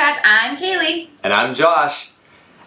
Expats, I'm Kaylee. And I'm Josh.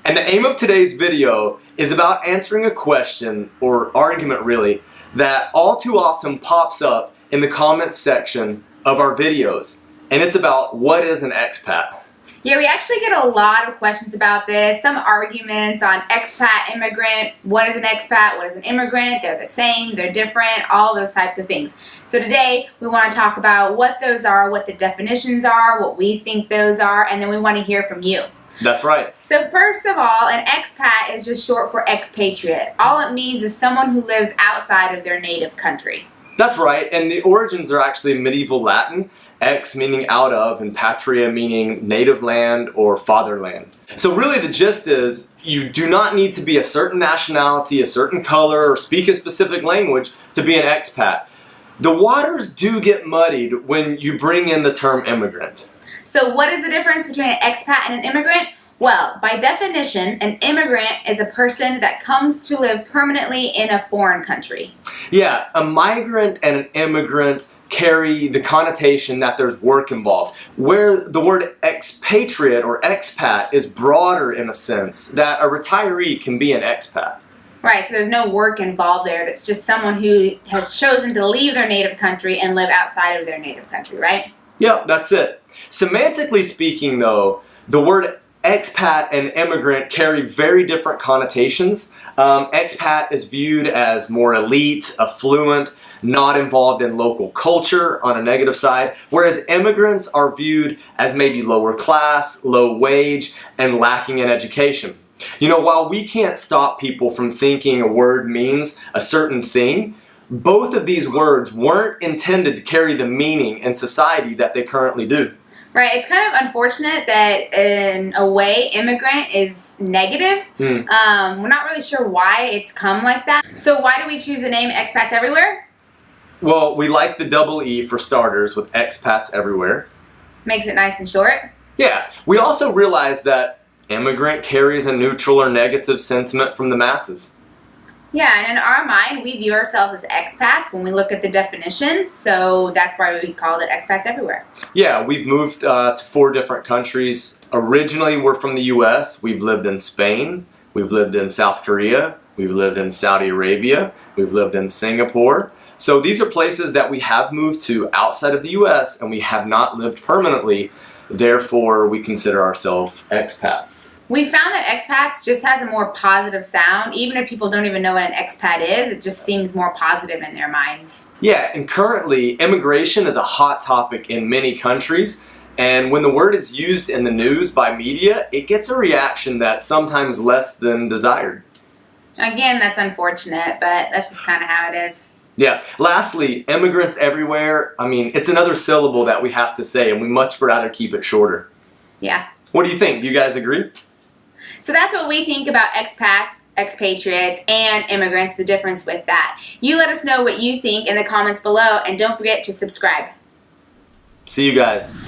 And the aim of today's video is about answering a question, or argument really, that all too often pops up in the comments section of our videos. And it's about, what is an expat? Yeah, we actually get a lot of questions about this, some arguments on expat, immigrant, what is an expat, what is an immigrant, they're the same, they're different, all those types of things. So today we want to talk about what those are, what the definitions are, what we think those are, and then we want to hear from you. That's right. So first of all, an expat is just short for expatriate. All it means is someone who lives outside of their native country. That's right, and the origins are actually medieval Latin, ex meaning out of, and patria meaning native land or fatherland. So really the gist is, you do not need to be a certain nationality, a certain color, or speak a specific language to be an expat. The waters do get muddied when you bring in the term immigrant. So what is the difference between an expat and an immigrant? Well, by definition, an immigrant is a person that comes to live permanently in a foreign country. Yeah, a migrant and an immigrant carry the connotation that there's work involved, where the word expatriate or expat is broader in a sense, that a retiree can be an expat. Right, so there's no work involved there. That's just someone who has chosen to leave their native country and live outside of their native country, right? Yeah, that's it. Semantically speaking though, the word expat and immigrant carry very different connotations. Expat is viewed as more elite, affluent, not involved in local culture on a negative side, whereas immigrants are viewed as maybe lower class, low wage, and lacking in education. You know, while we can't stop people from thinking a word means a certain thing, both of these words weren't intended to carry the meaning in society that they currently do. Right, it's kind of unfortunate that in a way immigrant is negative. We're not really sure why it's come like that. So why do we choose the name Expats Everywhere? Well, we like the double E for starters with Expats Everywhere. Makes it nice and short. Yeah, we also realize that immigrant carries a neutral or negative sentiment from the masses. Yeah, and in our mind, we view ourselves as expats when we look at the definition, so that's why we called it Expats Everywhere. Yeah, we've moved to 4 different countries. Originally, we're from the US. We've lived in Spain. We've lived in South Korea. We've lived in Saudi Arabia. We've lived in Singapore. So these are places that we have moved to outside of the US, and we have not lived permanently. Therefore, we consider ourselves expats. We found that expats just has a more positive sound. Even if people don't even know what an expat is, it just seems more positive in their minds. Yeah, and currently immigration is a hot topic in many countries, and when the word is used in the news by media, it gets a reaction that's sometimes less than desired. Again, that's unfortunate, but that's just kind of how it is. Yeah, lastly, immigrants everywhere, I mean, it's another syllable that we have to say, and we much rather keep it shorter. Yeah. What do you think? Do you guys agree? So that's what we think about expats, expatriates, and immigrants, the difference with that. You let us know what you think in the comments below, and don't forget to subscribe. See you guys.